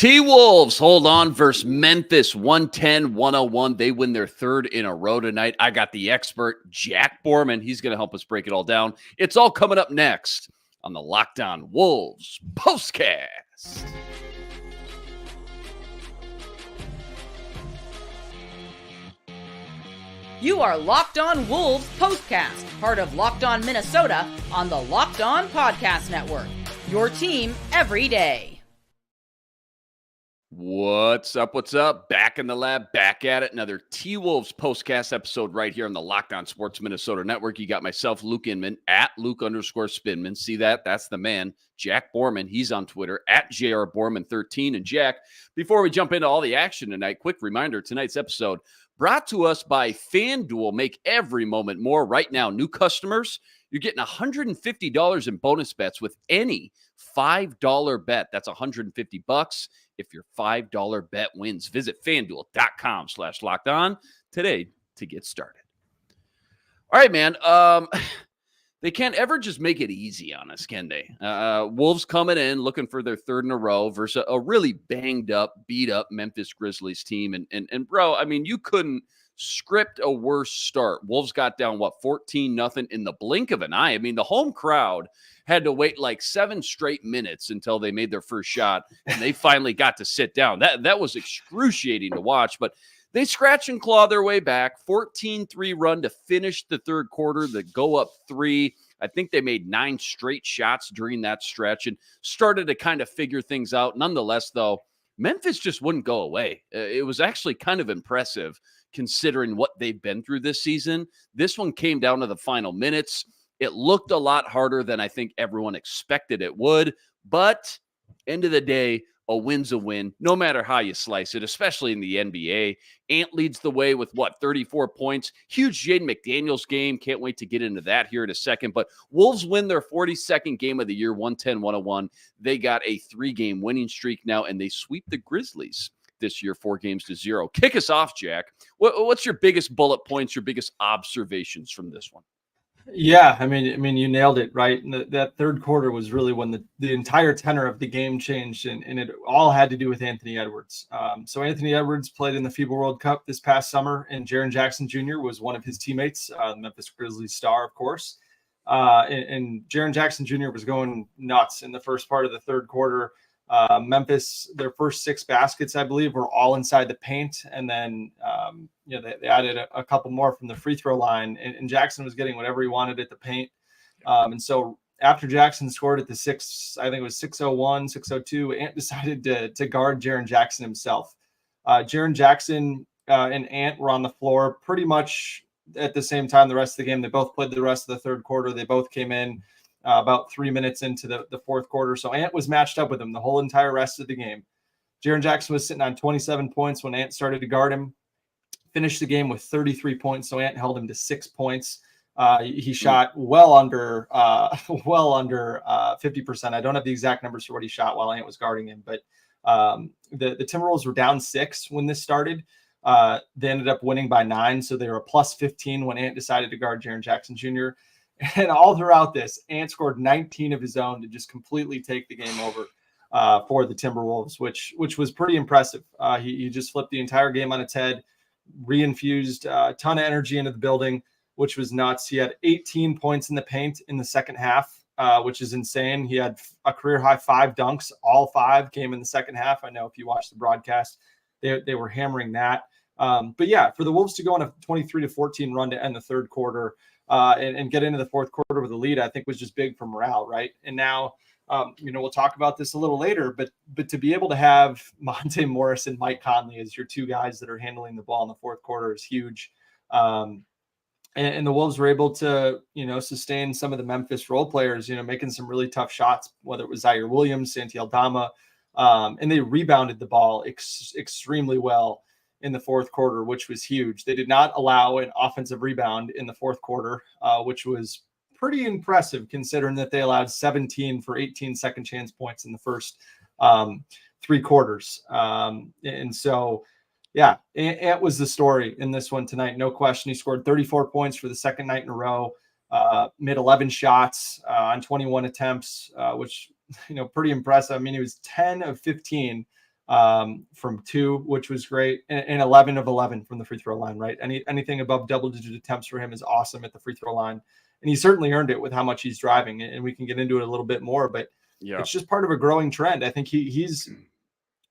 T-Wolves hold on versus Memphis 110-101. They win their third in a row tonight. I got the expert, Jack Borman. He's going to help us break it all down. It's all coming up next on the Locked On Wolves POSTCAST. You are Locked On Wolves POSTCAST, part of Locked On Minnesota on the Locked On Podcast Network. Your team every day. What's up? What's up? Back in the lab, back at it. Another T-Wolves POSTCAST episode right here on the Locked On Sports Minnesota Network. You got myself, Luke Inman, at Luke_Spinman. See that? That's the man. Jack Borman, he's on Twitter, at JRBorman13. And Jack, before we jump into all the action tonight, quick reminder, tonight's episode brought to us by FanDuel. Make every moment more. Right now, new customers, you're getting $150 in bonus bets with any $5 bet. That's $150 if your $5 bet wins. Visit FanDuel.com/lockedon today to get started. All right, man. They can't ever just make it easy on us, can they? Wolves coming in, looking for their third in a row versus a really banged up, beat up Memphis Grizzlies team. And bro, I mean, you couldn't script a worse start. Wolves got down, 14-0 in the blink of an eye. I mean, the home crowd had to wait like 7 straight minutes until they made their first shot, and they finally got to sit down. That was excruciating to watch, but they scratch and claw their way back. 14-3 run to finish the third quarter, the go up 3. I think they made 9 straight shots during that stretch and started to kind of figure things out. Nonetheless, though, Memphis just wouldn't go away. It was actually kind of impressive considering what they've been through this season. This one came down to the final minutes. It looked a lot harder than I think everyone expected it would, but end of the day, a win's a win, no matter how you slice it, especially in the NBA. Ant leads the way with, 34 points. Huge Jaden McDaniels game. Can't wait to get into that here in a second. But Wolves win their 42nd game of the year, 110-101. They got a 3-game winning streak now, and they sweep the Grizzlies this year, 4-0. Kick us off, Jack. What's your biggest bullet points, your biggest observations from this one? Yeah, I mean, you nailed it, right? And that third quarter was really when the entire tenor of the game changed, and it all had to do with Anthony Edwards. So Anthony Edwards played in the FIBA World Cup this past summer, and Jaren Jackson Jr. was one of his teammates, the Memphis Grizzlies star, of course. And Jaren Jackson Jr. was going nuts in the first part of the third quarter. Memphis, their first 6 baskets, I believe, were all inside the paint. And then, they added a couple more from the free throw line, and Jackson was getting whatever he wanted at the paint. And so after Jackson scored at the 6, I think it was 6:01, 6:02, Ant decided to guard Jaren Jackson himself. Jaren Jackson and Ant were on the floor pretty much at the same time the rest of the game. They both played the rest of the third quarter. They both came in about 3 minutes into the fourth quarter. So Ant was matched up with him the whole entire rest of the game. Jaren Jackson was sitting on 27 points when Ant started to guard him. Finished the game with 33 points. So Ant held him to 6 points. He shot well under 50%. I don't have the exact numbers for what he shot while Ant was guarding him, but the Timberwolves were down 6 when this started. They ended up winning by 9. So they were a plus 15 when Ant decided to guard Jaren Jackson Jr. And all throughout this, Ant scored 19 of his own to just completely take the game over for the Timberwolves, which was pretty impressive. He just flipped the entire game on its head, reinfused a ton of energy into the building, which was nuts. He had 18 points in the paint in the second half, which is insane. He had a career-high 5 dunks. All 5 came in the second half. I know if you watched the broadcast, they were hammering that. But yeah, for the Wolves to go on a 23-14 run to end the third quarter, and get into the fourth quarter with a lead, I think was just big for morale, right? And now, we'll talk about this a little later, but to be able to have Monte Morris and Mike Conley as your 2 guys that are handling the ball in the fourth quarter is huge. And the Wolves were able to, sustain some of the Memphis role players, making some really tough shots, whether it was Zaire Williams, Santi Aldama, and they rebounded the ball extremely well in the fourth quarter, which was huge. They did not allow an offensive rebound in the fourth quarter, which was pretty impressive considering that they allowed 17 for 18 second chance points in the first 3 quarters. And so, yeah, Ant was the story in this one tonight. No question. He scored 34 points for the second night in a row, made 11 shots on 21 attempts, which, pretty impressive. I mean, he was 10 of 15 from 2, which was great, and 11 of 11 from the free throw line, right? Anything above double-digit attempts for him is awesome at the free throw line. And he certainly earned it with how much he's driving, and we can get into it a little bit more, but it's just part of a growing trend. I think he's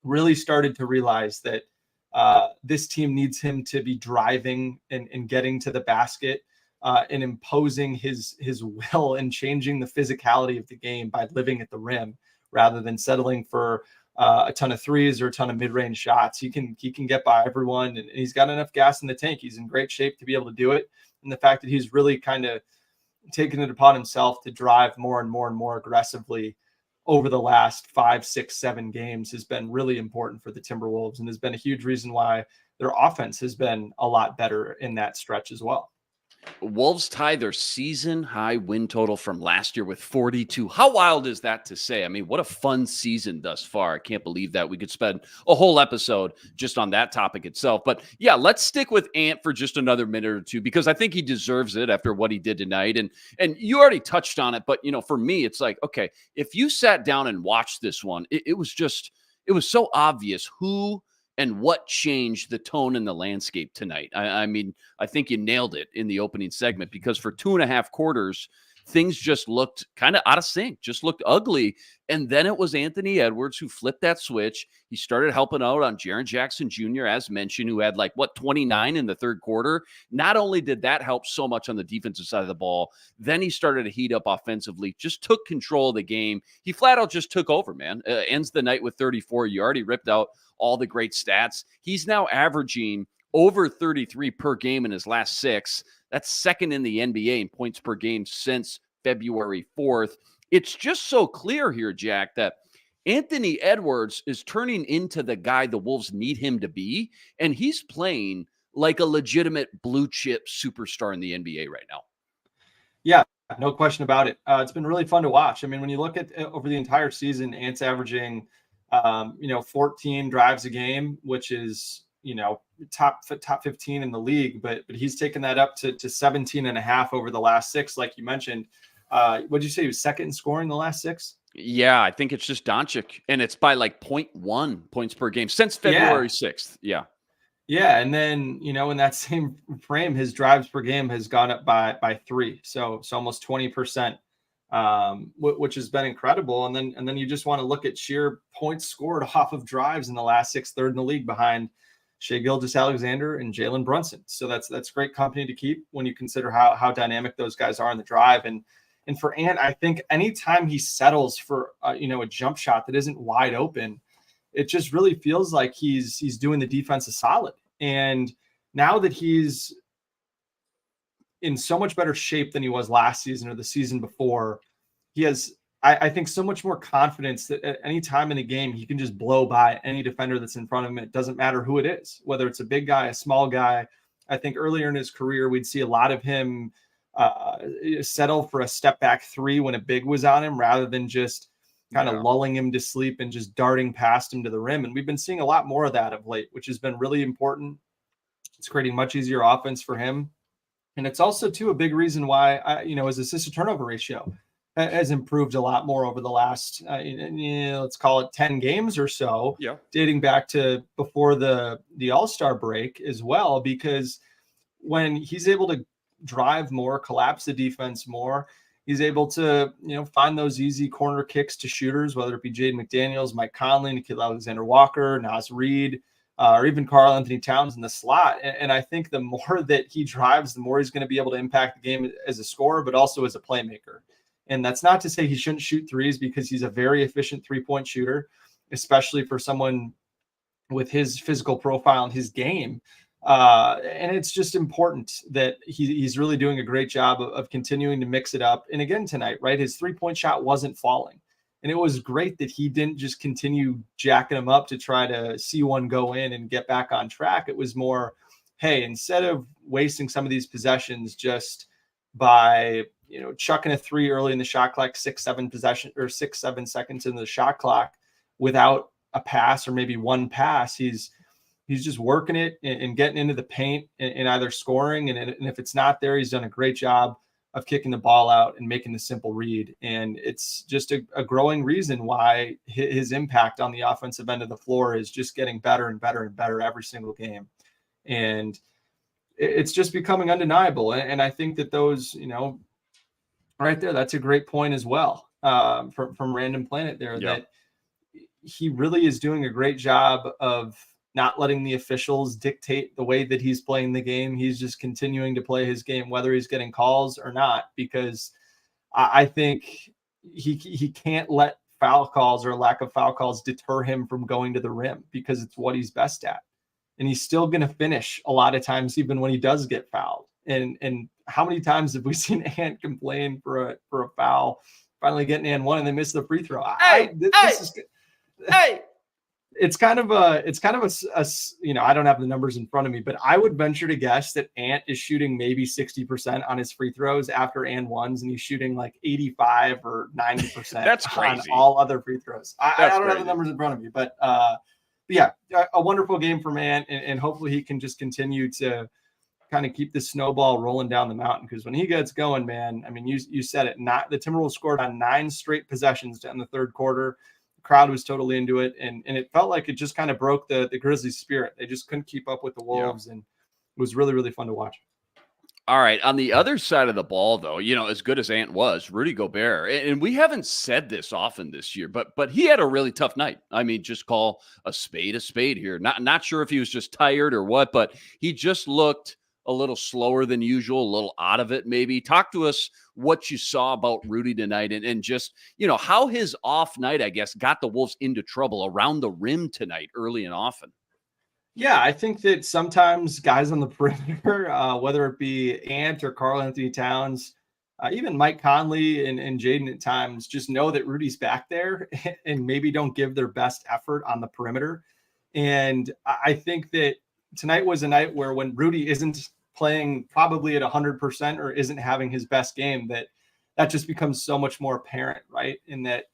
really started to realize that this team needs him to be driving and getting to the basket and imposing his will and changing the physicality of the game by living at the rim rather than settling for a ton of threes or a ton of mid-range shots. He can get by everyone, and he's got enough gas in the tank. He's in great shape to be able to do it. And the fact that he's really kind of taken it upon himself to drive more and more and more aggressively over the last 5, 6, 7 games has been really important for the Timberwolves, and has been a huge reason why their offense has been a lot better in that stretch as well. Wolves tie their season high win total from last year with 42. How wild is that to say? I mean, what a fun season thus far. I can't believe that. We could spend a whole episode just on that topic itself. But yeah, let's stick with Ant for just another minute or two, because I think he deserves it after what he did tonight. And you already touched on it, but for me, it's like, okay, if you sat down and watched this one, it was so obvious who and what changed the tone and the landscape tonight. I mean, I think you nailed it in the opening segment, because for 2.5 quarters, things just looked kind of out of sync, just looked ugly. And then it was Anthony Edwards who flipped that switch. He started helping out on Jaren Jackson Jr., as mentioned, who had 29 in the third quarter. Not only did that help so much on the defensive side of the ball, then he started to heat up offensively, just took control of the game. He flat out just took over, man. Ends the night with 34. You already ripped out all the great stats. He's now averaging over 33 per game in his last 6. That's second in the NBA in points per game since February 4th. It's just so clear here, Jack, that Anthony Edwards is turning into the guy the Wolves need him to be, and he's playing like a legitimate blue chip superstar in the NBA right now. Yeah, no question about it. It's been really fun to watch. I mean, when you look at over the entire season, Ant's averaging 14 drives a game, which is, top 15 in the league, but he's taken that up to 17 and a half over the last 6, like you mentioned. What'd you say? He was second in scoring the last 6? Yeah, I think it's just Doncic, and it's by 0.1 points per game since February 6th. Yeah. Yeah. And then, in that same frame, his drives per game has gone up by 3. So almost 20%. Which has been incredible. And then you just want to look at sheer points scored off of drives in the last 6, third in the league behind Shai Gilgeous-Alexander and Jalen Brunson. So that's great company to keep when you consider how dynamic those guys are in the drive. And for Ant, I think anytime he settles for a jump shot that isn't wide open, it just really feels like he's doing the defense a solid. And now that he's in so much better shape than he was last season or the season before, he has, I think, so much more confidence that at any time in the game, he can just blow by any defender that's in front of him. It doesn't matter who it is, whether it's a big guy, a small guy. I think earlier in his career, we'd see a lot of him settle for a step back 3 when a big was on him, rather than just kind of lulling him to sleep and just darting past him to the rim. And we've been seeing a lot more of that of late, which has been really important. It's creating much easier offense for him. And it's also, too, a big reason why, his assist to turnover ratio has improved a lot more over the last, let's call it 10 games or so, dating back to before the All-Star break as well, because when he's able to drive more, collapse the defense more, he's able to, find those easy corner kicks to shooters, whether it be Jaden McDaniels, Mike Conley, Nickeil Alexander-Walker, Naz Reid, or even Karl Anthony Towns in the slot. And I think the more that he drives, the more he's going to be able to impact the game as a scorer, but also as a playmaker. And that's not to say he shouldn't shoot threes, because he's a very efficient 3-point shooter, especially for someone with his physical profile and his game. And it's just important that he's really doing a great job of continuing to mix it up. And again, tonight, right, his 3-point shot wasn't falling. And it was great that he didn't just continue jacking them up to try to see one go in and get back on track. It was more, hey, instead of wasting some of these possessions just by, chucking a 3 early in the shot clock, 6-7 seconds into the shot clock without a pass or maybe one pass, he's just working it and getting into the paint and either scoring. And if it's not there, he's done a great job of kicking the ball out and making the simple read. And it's just a growing reason why his impact on the offensive end of the floor is just getting better and better and better every single game. And it's just becoming undeniable. And I think that those, right there, that's a great point as well, from Random Planet there, that he really is doing a great job of not letting the officials dictate the way that he's playing the game. He's just continuing to play his game, whether he's getting calls or not, because I think he can't let foul calls or lack of foul calls deter him from going to the rim, because it's what he's best at. And he's still going to finish a lot of times, even when he does get fouled. And how many times have we seen Ant complain for a foul, finally getting and one, and they miss the free throw? It's kind of a, I don't have the numbers in front of me, but I would venture to guess that Ant is shooting maybe 60% on his free throws after and ones, and he's shooting like 85 or 90% That's crazy. on all other free throws. I don't crazy. have the numbers in front of me, but yeah, a wonderful game from Ant, and hopefully he can just continue to kind of keep the snowball rolling down the mountain, because when he gets going, man, I mean, you said it, the Timberwolves scored on 9 straight possessions in the third quarter. The crowd was totally into it, and it felt like it just kind of broke the Grizzlies' spirit. They just couldn't keep up with the Wolves, and it was really, really fun to watch. All right. On the other side of the ball, though, as good as Ant was, Rudy Gobert, and we haven't said this often this year, but he had a really tough night. I mean, just call a spade here. Not sure if he was just tired or what, but he just looked a little slower than usual, a little out of it maybe. Talk to us what you saw about Rudy tonight, and just, how his off night, I guess, got the Wolves into trouble around the rim tonight early and often. Yeah, I think that sometimes guys on the perimeter, whether it be Ant or Karl-Anthony Towns, even Mike Conley and Jaden at times, just know that Rudy's back there and maybe don't give their best effort on the perimeter. And I think that tonight was a night where, when Rudy isn't playing probably at 100% or isn't having his best game, that just becomes so much more apparent, right? In that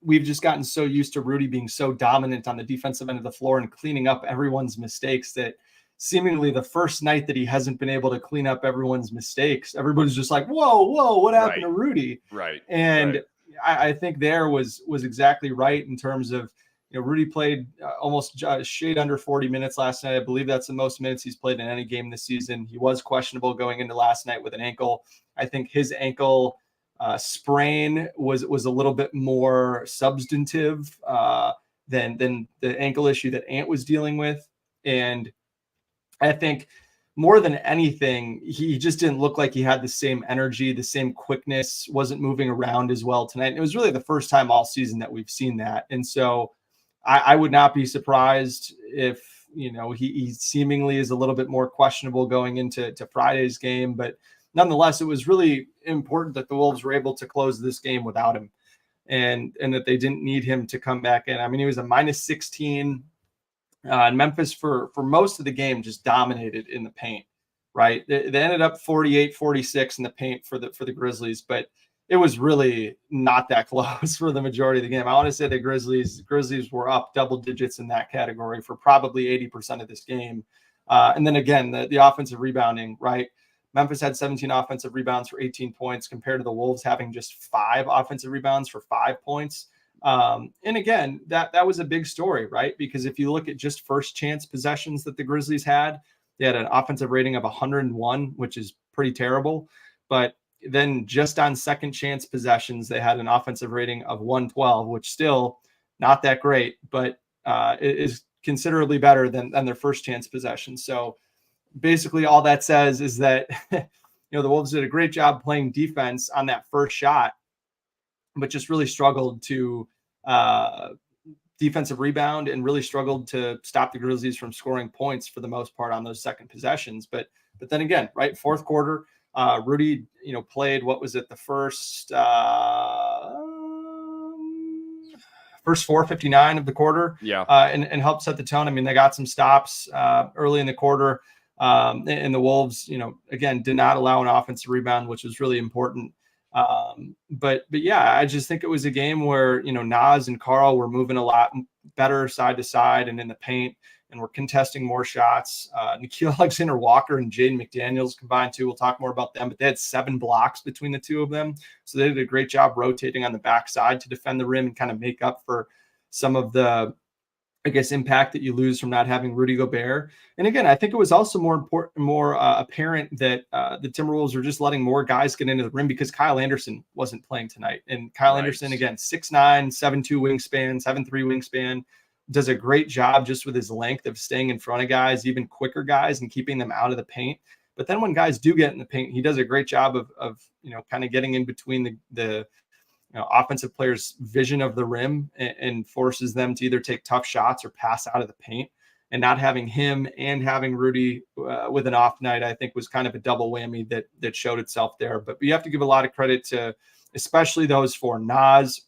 we've just gotten so used to Rudy being so dominant on the defensive end of the floor and cleaning up everyone's mistakes, that seemingly the first night that he hasn't been able to clean up everyone's mistakes, everybody's just like, whoa, what happened to Rudy? Right. And I think there was exactly right in terms of, Rudy played almost shade under 40 minutes last night. I believe that's the most minutes he's played in any game this season. He was questionable going into last night with an ankle. I think his ankle sprain was a little bit more substantive than the ankle issue that Ant was dealing with. And I think more than anything, he just didn't look like he had the same energy, the same quickness, wasn't moving around as well tonight. And it was really the first time all season that we've seen that. And so I would not be surprised if, he seemingly is a little bit more questionable going into Friday's game. But nonetheless, it was really important that the Wolves were able to close this game without him, and that they didn't need him to come back in. I mean, he was a -16. And Memphis for most of the game just dominated in the paint, right? They ended up 48-46 in the paint for the Grizzlies, but it was really not that close for the majority of the game. I want to say the Grizzlies were up double digits in that category for probably 80% of this game. And then again, the offensive rebounding, right? Memphis had 17 offensive rebounds for 18 points compared to the Wolves having just 5 offensive rebounds for 5 points. And again, that was a big story, right? Because if you look at just first chance possessions that the Grizzlies had, they had an offensive rating of 101, which is pretty terrible. But then just on second chance possessions, they had an offensive rating of 112, which still not that great, but it is considerably better than their first chance possessions. So basically all that says is that, the Wolves did a great job playing defense on that first shot, but just really struggled to defensive rebound and really struggled to stop the Grizzlies from scoring points for the most part on those second possessions. But then again, right, fourth quarter, Rudy, played, what was it, the first 4:59 of the quarter, and helped set the tone. I mean, they got some stops early in the quarter, and the Wolves, again, did not allow an offensive rebound, which was really important. But yeah, I just think it was a game where, Nas and Carl were moving a lot better side to side and in the paint, and we're contesting more shots. Nickeil Alexander-Walker and Jaden McDaniels combined too. We'll talk more about them, but they had 7 blocks between the two of them. So they did a great job rotating on the backside to defend the rim and kind of make up for some of the, impact that you lose from not having Rudy Gobert. And again, I think it was also more apparent that the Timberwolves were just letting more guys get into the rim because Kyle Anderson wasn't playing tonight. And Kyle Anderson, again, 6'9", 7'2" wingspan, 7'3" wingspan, does a great job just with his length of staying in front of guys, even quicker guys, and keeping them out of the paint. But then when guys do get in the paint, he does a great job of kind of getting in between the offensive players' vision of the rim and forces them to either take tough shots or pass out of the paint. And not having him and having Rudy with an off night, I think, was kind of a double whammy that showed itself there. But you have to give a lot of credit to especially those 4, Nas,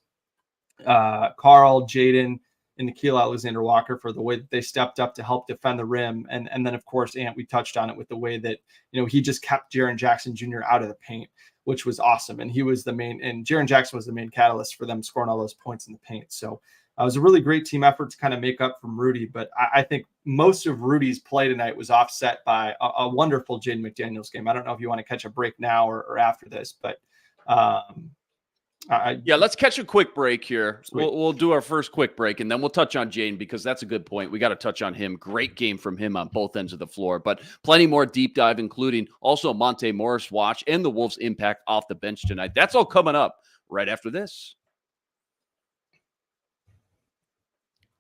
Carl, Jaden, and Nickeil Alexander-Walker, for the way that they stepped up to help defend the rim. And then, of course, Ant, we touched on it with the way that, he just kept Jaren Jackson Jr. out of the paint, which was awesome. And he was the main, and Jaren Jackson was the main catalyst for them scoring all those points in the paint. So it was a really great team effort to kind of make up from Rudy. But I think most of Rudy's play tonight was offset by a wonderful Jaden McDaniels game. I don't know if you want to catch a break now or after this, but let's catch a quick break here. We'll do our first quick break, and then we'll touch on Jaden because that's a good point. We got to touch on him. Great game from him on both ends of the floor, but plenty more deep dive, including also Monte Morris watch and the Wolves' impact off the bench tonight. That's all coming up right after this.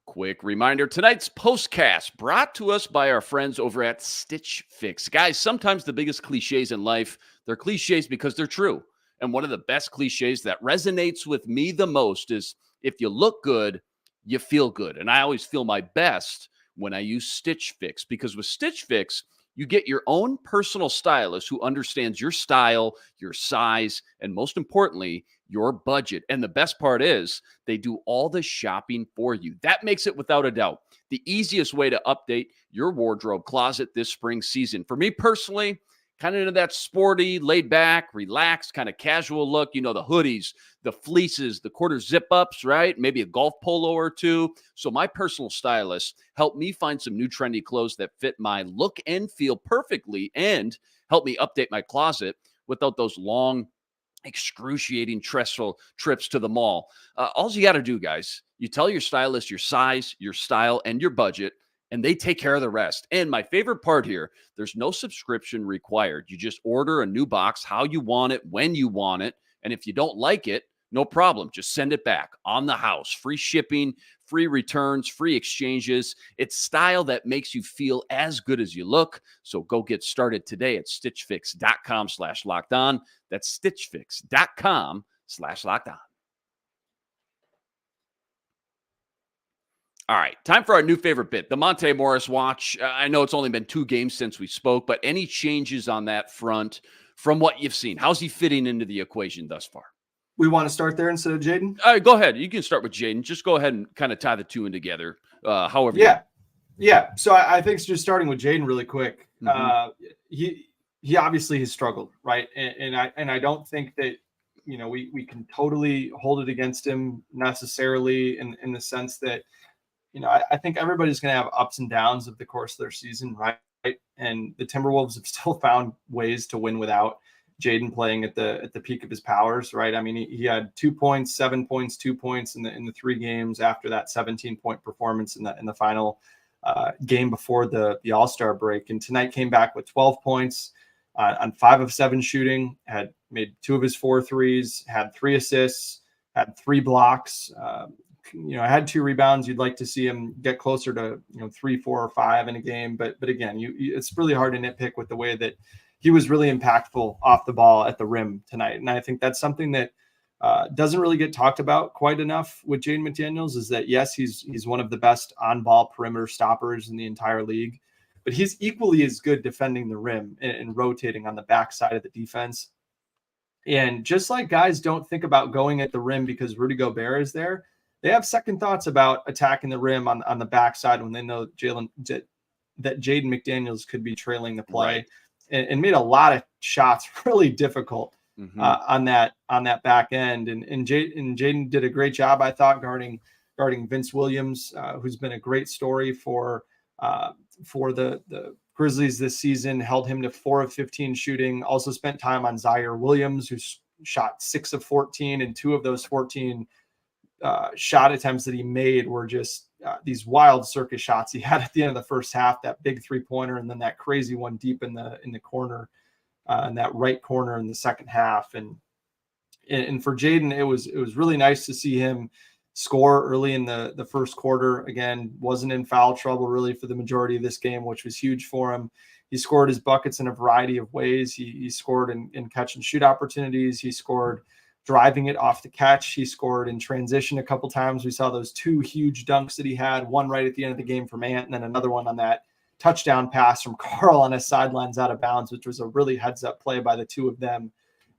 Quick reminder, tonight's postcast brought to us by our friends over at Stitch Fix. Guys, sometimes the biggest cliches in life, they're cliches because they're true. And one of the best cliches that resonates with me the most is if you look good, you feel good. And I always feel my best when I use Stitch Fix, because with Stitch Fix, you get your own personal stylist who understands your style, your size, and most importantly, your budget. And the best part is they do all the shopping for you. That makes it, without a doubt, the easiest way to update your wardrobe closet this spring season. For me personally, kind of into that sporty, laid back, relaxed, kind of casual look. The hoodies, the fleeces, the quarter zip ups, right? Maybe a golf polo or two. So my personal stylist helped me find some new trendy clothes that fit my look and feel perfectly, and help me update my closet without those long, excruciating, stressful trips to the mall. All you got to do, guys, you tell your stylist your size, your style, and your budget, and they take care of the rest. And my favorite part here, there's no subscription required. You just order a new box how you want it, when you want it. And if you don't like it, no problem. Just send it back on the house. Free shipping, free returns, free exchanges. It's style that makes you feel as good as you look. So go get started today at stitchfix.com/lockedon. That's stitchfix.com/lockedon. All right, time for our new favorite bit, the Monte Morris watch. I know it's only been 2 games since we spoke, but any changes on that front from what you've seen? How's he fitting into the equation thus far? We want to start there instead of Jaden? All right, go ahead. You can start with Jaden. Just go ahead and kind of tie the two in together, however. Yeah. So I think just starting with Jaden really quick. He obviously has struggled, right? And I don't think that we can totally hold it against him necessarily in the sense that I think everybody's going to have ups and downs of the course of their season, right? And the Timberwolves have still found ways to win without Jaden playing at the peak of his powers, right? I mean, he had 2 points, 7 points, 2 points in the 3 games after that 17-point performance in the final game before the All-Star break. And tonight came back with 12 points on 5 of 7 shooting, had made 2 of his 4 threes, had 3 assists, had 3 blocks. Had 2 rebounds. You'd like to see him get closer to 3, 4, or 5 in a game, but again, it's really hard to nitpick with the way that he was really impactful off the ball at the rim tonight. And I think that's something that doesn't really get talked about quite enough with Jaden McDaniels, is that yes, he's one of the best on-ball perimeter stoppers in the entire league, but he's equally as good defending the rim and rotating on the backside of the defense. And just like guys don't think about going at the rim because Rudy Gobert is there, they have second thoughts about attacking the rim on the backside when they know that Jaden McDaniels could be trailing the play, and made a lot of shots really difficult on that back end. And Jaden did a great job, I thought, guarding Vince Williams, who's been a great story for the Grizzlies this season. Held him to 4 of 15 shooting. Also spent time on Zaire Williams, who shot 6 of 14, and 2 of those 14 shot attempts that he made were just these wild circus shots he had at the end of the first half. That big 3-pointer, and then that crazy one deep in the corner, in that right corner in the second half. And for Jaden, it was really nice to see him score early in the first quarter. Again, wasn't in foul trouble really for the majority of this game, which was huge for him. He scored his buckets in a variety of ways. He scored in catch and shoot opportunities. He scored driving it off the catch. He scored in transition a couple times. We saw those 2 huge dunks that he had, one right at the end of the game from Ant, and then another one on that touchdown pass from Carl on his sidelines out of bounds, which was a really heads up play by the 2 of them.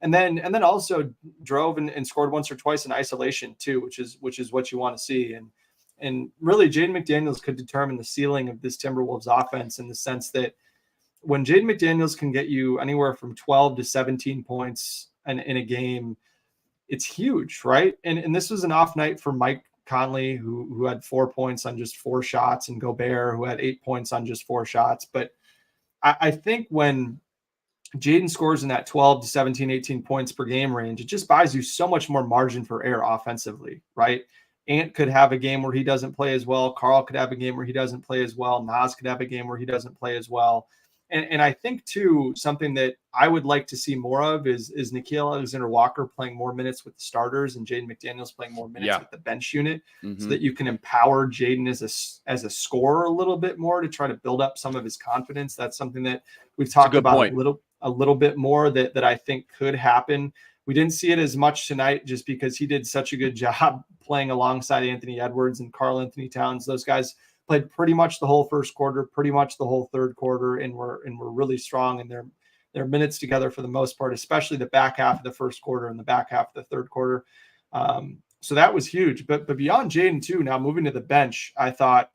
And then also drove and scored once or twice in isolation too, which is what you want to see. And really Jaden McDaniels could determine the ceiling of this Timberwolves offense, in the sense that when Jaden McDaniels can get you anywhere from 12 to 17 points in a game, it's huge, right? And this was an off night for Mike Conley, who had 4 points on just 4 shots, and Gobert, who had 8 points on just 4 shots. But I think when Jaden scores in that 12 to 17, 18 points per game range, it just buys you so much more margin for error offensively, right? Ant could have a game where he doesn't play as well. Carl could have a game where he doesn't play as well. Naz could have a game where he doesn't play as well. And I think, too, something that I would like to see more of is Nickeil Alexander-Walker playing more minutes with the starters and Jaden McDaniels playing more minutes with the bench unit, so that you can empower Jaden as a scorer a little bit more to try to build up some of his confidence. That's something that we've talked about a little bit more that I think could happen. We didn't see it as much tonight just because he did such a good job playing alongside Anthony Edwards and Karl Anthony Towns. Those guys played pretty much the whole first quarter, pretty much the whole third quarter, and were really strong in their minutes together for the most part, especially the back half of the first quarter and the back half of the third quarter. So that was huge. But beyond Jaden too, now moving to the bench, I thought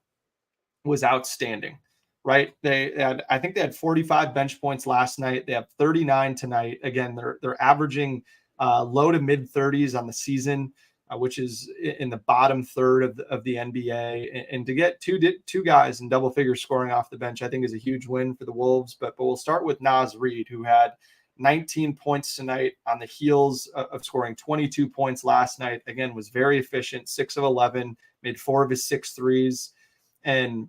was outstanding, right? I think they had 45 bench points last night. They have 39 tonight. Again, they're averaging low to mid 30s on the season, which is in the bottom third of the NBA. And to get two guys in double figure scoring off the bench, I think is a huge win for the Wolves. But we'll start with Naz Reid, who had 19 points tonight on the heels of scoring 22 points last night. Again, was very efficient, 6 of 11, made 4 of his 6 threes, and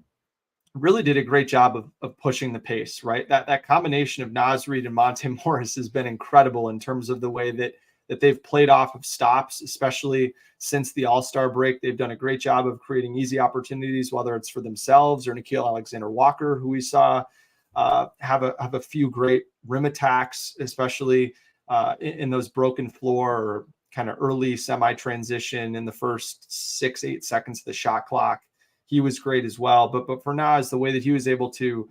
really did a great job of pushing the pace, right? That combination of Naz Reid and Monte Morris has been incredible in terms of the way that they've played off of stops, especially since the All-Star break. They've done a great job of creating easy opportunities, whether it's for themselves or Nickeil Alexander-Walker, who we saw have a few great rim attacks, especially in those broken floor or kind of early semi-transition in the first 6-8 seconds of the shot clock. He was great as well. But for Naz, the way that he was able to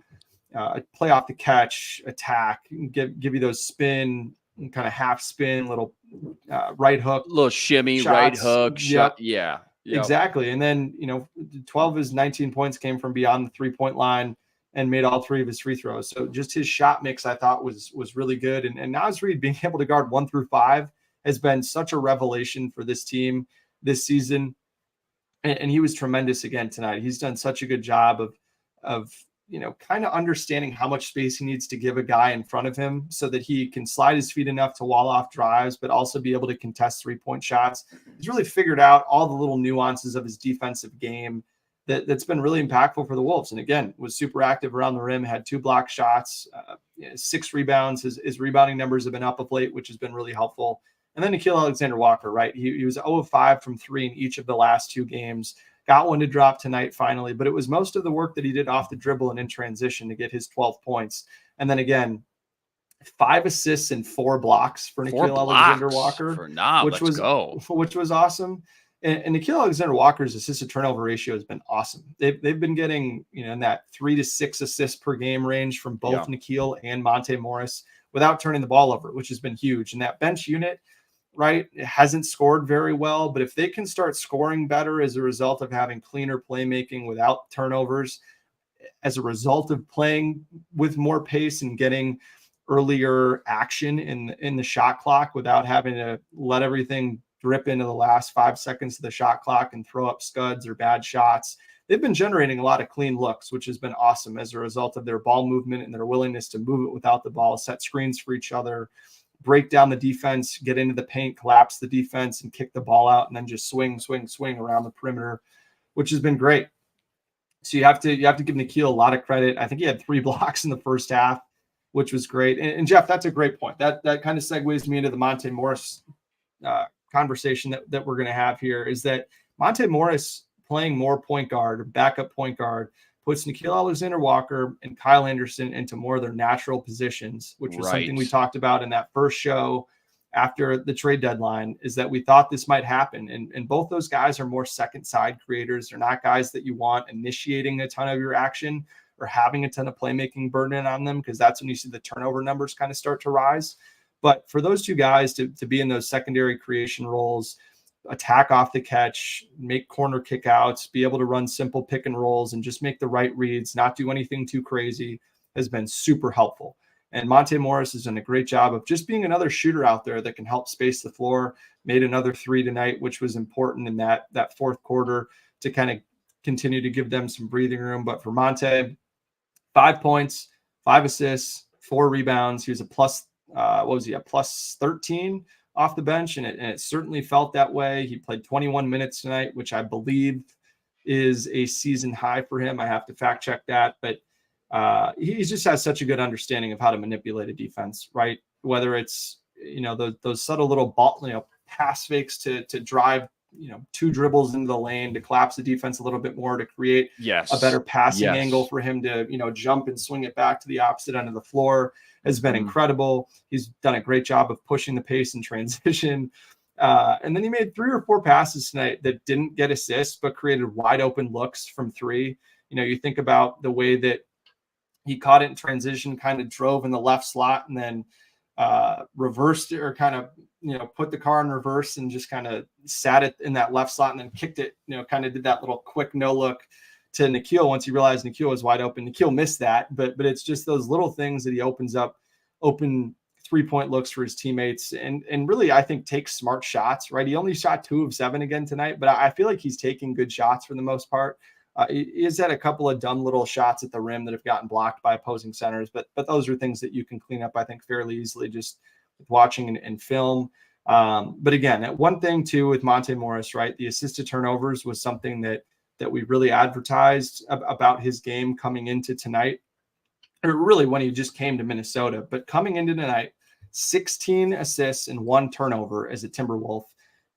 play off the catch, attack, give you those spin, kind of half spin, little right hook, little shimmy, shots, right hook, shot. Yeah. Yep. Exactly. And then, 12 of his 19 points came from beyond the 3-point line and made all 3 of his free throws. So just his shot mix, I thought was really good. And Naz Reid being able to guard 1 through 5 has been such a revelation for this team this season. And he was tremendous again tonight. He's done such a good job of kind of understanding how much space he needs to give a guy in front of him so that he can slide his feet enough to wall off drives, but also be able to contest 3-point shots. He's really figured out all the little nuances of his defensive game that's been really impactful for the Wolves. And again, was super active around the rim, had 2 block shots, 6 rebounds. His rebounding numbers have been up of late, which has been really helpful. And then Nickeil Alexander-Walker, right? He was 0 of 5 from 3 in each of the last 2 games. Got one to drop tonight finally, but it was most of the work that he did off the dribble and in transition to get his 12 points. And then again, 5 assists and 4 blocks for Nickeil Alexander-Walker, which was awesome. And Nickeil Alexander-Walker's assist to turnover ratio has been awesome. They've been getting in that 3 to 6 assists per game range from both Nickeil and Monte Morris without turning the ball over, which has been huge. And that bench unit, right, it hasn't scored very well, but if they can start scoring better as a result of having cleaner playmaking without turnovers, as a result of playing with more pace and getting earlier action in the shot clock without having to let everything drip into the last 5 seconds of the shot clock and throw up scuds or bad shots. They've been generating a lot of clean looks, which has been awesome as a result of their ball movement and their willingness to move it without the ball, set screens for each other, break down the defense, get into the paint, collapse the defense, and kick the ball out, and then just swing around the perimeter, which has been great. So you have to give Nickeil a lot of credit. I think he had 3 blocks in the first half, which was great. And Jeff, that's a great point. That kind of segues me into the Monte Morris conversation that we're going to have here, is that Monte Morris playing more point guard or backup point guard puts Nickeil Alexander-Walker and Kyle Anderson into more of their natural positions, which was something we talked about in that first show after the trade deadline, is that we thought this might happen. And both those guys are more second side creators. They're not guys that you want initiating a ton of your action or having a ton of playmaking burden on them, because that's when you see the turnover numbers kind of start to rise. But for those two guys to be in those secondary creation roles, attack off the catch, make corner kickouts, be able to run simple pick and rolls and just make the right reads, not do anything too crazy, has been super helpful. And Monte Morris has done a great job of just being another shooter out there that can help space the floor. Made another 3 tonight, which was important in that fourth quarter to kind of continue to give them some breathing room. But for Monte, 5 points, 5 assists, 4 rebounds. He was a plus 13 off the bench, and it certainly felt that way. He played 21 minutes tonight, which I believe is a season high for him. I have to fact check that, but he just has such a good understanding of how to manipulate a defense, right? Whether it's, those subtle little ball, pass fakes to drive, 2 dribbles into the lane to collapse the defense a little bit more, to create a better passing angle for him to, jump and swing it back to the opposite end of the floor, has been incredible. He's done a great job of pushing the pace in transition. And then he made 3 or 4 passes tonight that didn't get assists, but created wide open looks from 3. You think about the way that he caught it in transition, kind of drove in the left slot and then reversed it, or kind of, put the car in reverse and just kind of sat it in that left slot and then kicked it, kind of did that little quick no look to Nickeil once he realized Nickeil was wide open. Nickeil missed that, but it's just those little things that he opens up open 3-point looks for his teammates, and really, I think, takes smart shots, right? He only shot 2 of 7 again tonight, but I feel like he's taking good shots for the most part. He's had a couple of dumb little shots at the rim that have gotten blocked by opposing centers, but those are things that you can clean up, I think, fairly easily just with watching and film. But again, one thing too with Monte Morris, right? The assist to turnovers was something that we really advertised about his game coming into tonight, or really when he just came to Minnesota. But coming into tonight, 16 assists and 1 turnover as a Timberwolf.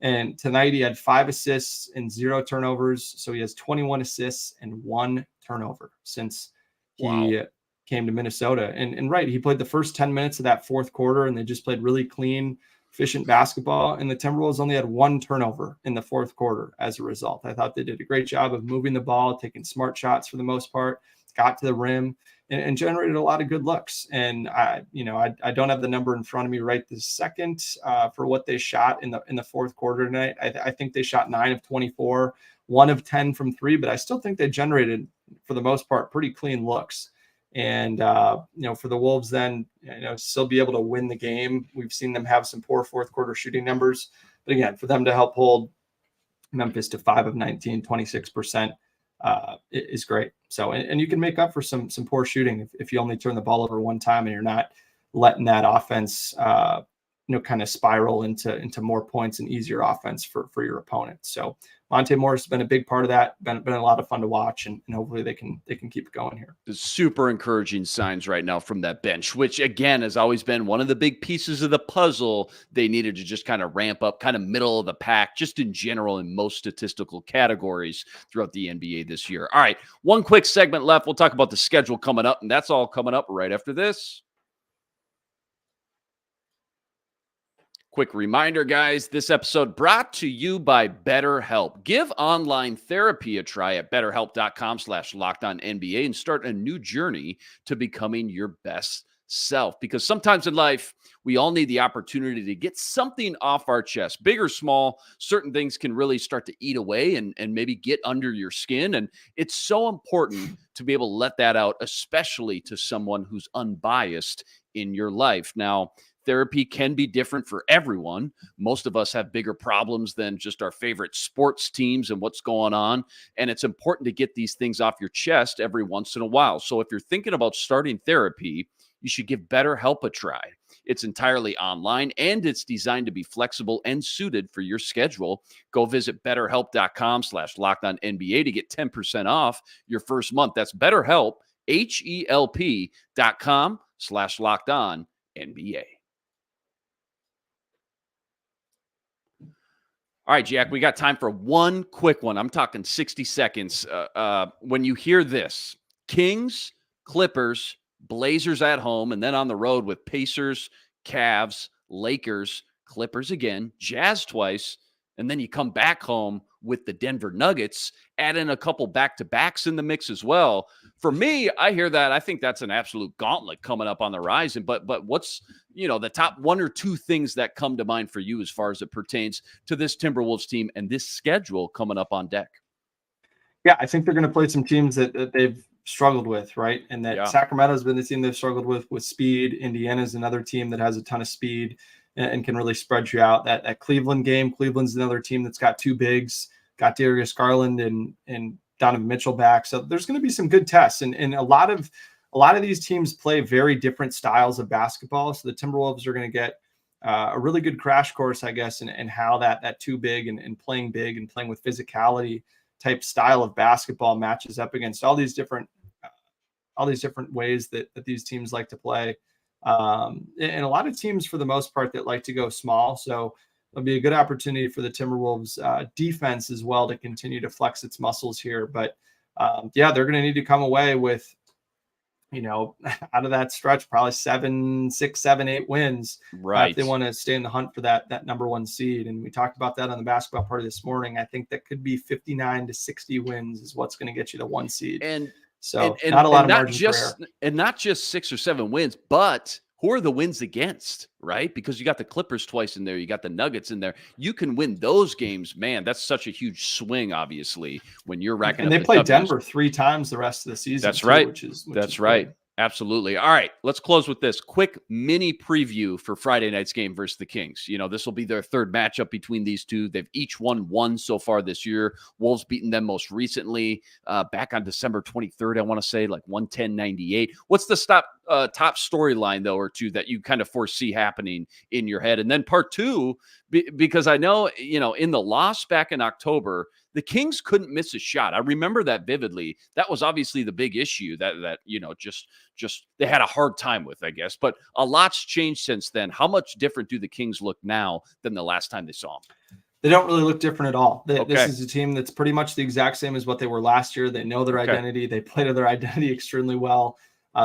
And tonight he had 5 assists and 0 turnovers. So he has 21 assists and 1 turnover since he came to Minnesota. And right, he played the first 10 minutes of that fourth quarter, and they just played really clean, efficient basketball. And the Timberwolves only had 1 turnover in the fourth quarter as a result. I thought they did a great job of moving the ball, taking smart shots for the most part, got to the rim, and generated a lot of good looks. And I don't have the number in front of me right this second for what they shot in the fourth quarter tonight. I think they shot 9 of 24, 1 of 10 from 3, but I still think they generated, for the most part, pretty clean looks. And for the Wolves, then still be able to win the game. We've seen them have some poor fourth quarter shooting numbers, but again, for them to help hold Memphis to 5 of 19, 26%. Is great. So, and you can make up for some poor shooting if you only turn the ball over one time and you're not letting that offense, kind of spiral into more points and easier offense for your opponent. So Monte Morris has been a big part of that. Been a lot of fun to watch, and hopefully they can keep it going here. Super encouraging signs right now from that bench, which again has always been one of the big pieces of the puzzle. They needed to just kind of ramp up, kind of middle of the pack, just in general in most statistical categories throughout the NBA this year. All right, one quick segment left. We'll talk about the schedule coming up, and that's all coming up right after this. Quick reminder, guys, this episode brought to you by BetterHelp. Give online therapy a try at betterhelp.com/LockedOnNBA and start a new journey to becoming your best self, because sometimes in life, we all need the opportunity to get something off our chest, big or small. Certain things can really start to eat away and maybe get under your skin. And it's so important to be able to let that out, especially to someone who's unbiased in your life. Now, therapy can be different for everyone. Most of us have bigger problems than just our favorite sports teams and what's going on. And it's important to get these things off your chest every once in a while. So if you're thinking about starting therapy, you should give BetterHelp a try. It's entirely online and it's designed to be flexible and suited for your schedule. Go visit BetterHelp.com/LockedOnNBA to get 10% off your first month. That's BetterHelp, HELP.com/LockedOnNBA. All right, Jack, we got time for one quick one. I'm talking 60 seconds. When you hear this, Kings, Clippers, Blazers at home, and then on the road with Pacers, Cavs, Lakers, Clippers again, Jazz twice, and then you come back home with the Denver Nuggets, add in a couple back-to-backs in the mix as well. For me, I hear that. I think that's an absolute gauntlet coming up on the horizon. But what's, the top one or two things that come to mind for you as far as it pertains to this Timberwolves team and this schedule coming up on deck? Yeah, I think they're going to play some teams that they've struggled with, right? And that Sacramento's been the team they've struggled with speed. Indiana's another team that has a ton of speed and can really spread you out. That Cleveland game, Cleveland's another team that's got two bigs, got Darius Garland and Donovan Mitchell back. So there's going to be some good tests. And a lot of these teams play very different styles of basketball. So the Timberwolves are going to get a really good crash course, I guess, in how that two big and playing big and playing with physicality type style of basketball matches up against all these different ways that these teams like to play. And a lot of teams, for the most part, that like to go small. So it'll be a good opportunity for the Timberwolves defense as well to continue to flex its muscles here. But they're going to need to come away with, out of that stretch, probably 6, 7, 8 wins, right? If they want to stay in the hunt for that number one seed. And we talked about that on the basketball party this morning. I think that could be 59 to 60 wins is what's going to get you the one seed. And so not a lot of margin for error. And not just 6 or 7 wins, but who are the wins against, right? Because you got the Clippers twice in there. You got the Nuggets in there. You can win those games. Man, that's such a huge swing, obviously, when you're racking up. And they play Denver 3 times the rest of the season. That's right. Which is right. Good. Absolutely. All right, let's close with this quick mini preview for Friday night's game versus the Kings. This will be their third matchup between these two. They've each won one so far this year. Wolves beaten them most recently back on December 23rd, I want to say, like 110-98. What's the top storyline, though, or two that you kind of foresee happening in your head? And then part two, because I know, in the loss back in October, the Kings couldn't miss a shot. I remember that vividly. That was obviously the big issue that just they had a hard time with, I guess. But a lot's changed since then. How much different do the Kings look now than the last time they saw them? They don't really look different at all. This is a team that's pretty much the exact same as what they were last year. They know their identity. They play to their identity extremely well.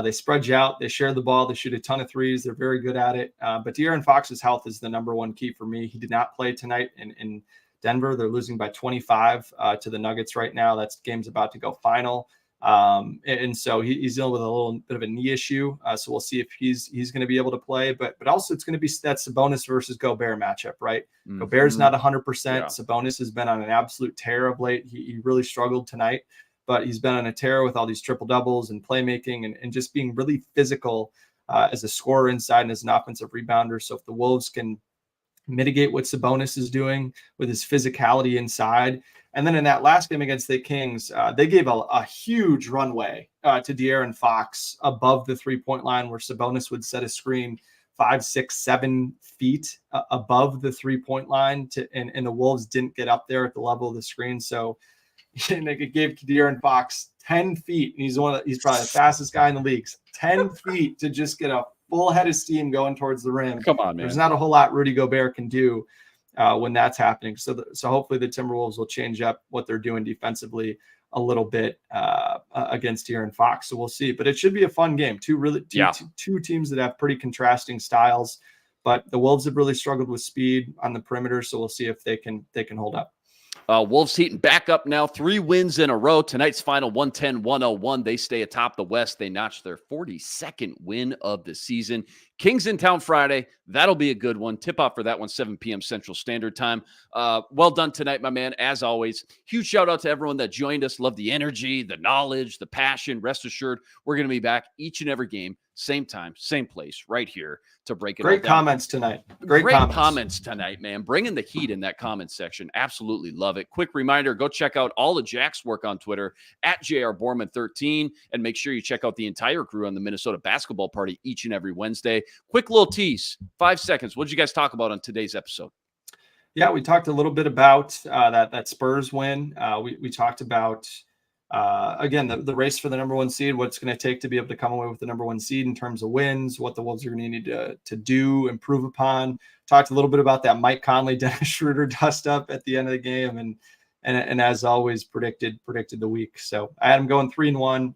They spread you out. They share the ball. They shoot a ton of threes. They're very good at it. But De'Aaron Fox's health is the number one key for me. He did not play tonight in Denver. They're losing by 25 to the Nuggets right now. That game's about to go final. And so he's dealing with a little bit of a knee issue. So we'll see if he's going to be able to play. But also it's going to be that Sabonis versus Gobert matchup, right? Mm-hmm. Gobert's not 100%. Yeah. Sabonis has been on an absolute tear of late. He really struggled tonight, but he's been on a tear with all these triple doubles and playmaking and just being really physical as a scorer inside and as an offensive rebounder. So if the Wolves can mitigate what Sabonis is doing with his physicality inside. And then in that last game against the Kings, they gave a huge runway to De'Aaron Fox above the three-point line where Sabonis would set a screen 5, 6, 7 feet above the three-point line and the Wolves didn't get up there at the level of the screen. So it gave De'Aaron Fox 10 feet. And he's probably the fastest guy in the league. 10 feet to just get a full head of steam going towards the rim. Come on, man. There's not a whole lot Rudy Gobert can do when that's happening. So hopefully the Timberwolves will change up what they're doing defensively a little bit against De'Aaron Fox. So we'll see. But it should be a fun game. Two teams that have pretty contrasting styles. But the Wolves have really struggled with speed on the perimeter. So we'll see if they can hold up. Wolves heating back up now, 3 wins in a row. Tonight's final 110-101. They stay atop the West. They notch their 42nd win of the season. Kings in town Friday. That'll be a good one. Tip off for that one, 7 p.m. Central Standard Time. Well done tonight, my man, as always. Huge shout out to everyone that joined us. Love the energy, the knowledge, the passion. Rest assured, we're going to be back each and every game, same time, same place, right here to break it all down. Great comments tonight. Great comments tonight, man. Bringing the heat in that comment section. Absolutely love it. Quick reminder, go check out all of Jack's work on Twitter at JRBorman13, and make sure you check out the entire crew on the Minnesota Basketball Party each and every Wednesday. Quick little tease, 5 seconds. What did you guys talk about on today's episode? Yeah, we talked a little bit about that Spurs win. We talked about, again, the race for the number 1 seed, what it's going to take to be able to come away with the number 1 seed in terms of wins, what the Wolves are going to need to do, improve upon. Talked a little bit about that Mike Conley, Dennis Schroeder dust up at the end of the game, and as always, predicted the week. So I had him going 3-1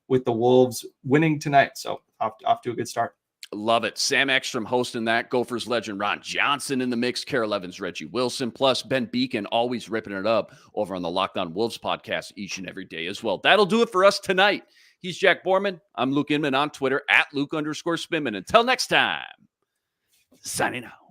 with the Wolves winning tonight. So off to a good start. Love it. Sam Ekstrom hosting that. Gophers legend Ron Johnson in the mix. Carol Evans, Reggie Wilson, plus Ben Beacon always ripping it up over on the Locked On Wolves podcast each and every day as well. That'll do it for us tonight. He's Jack Borman. I'm Luke Inman on Twitter at Luke_Spinman. Until next time, signing out.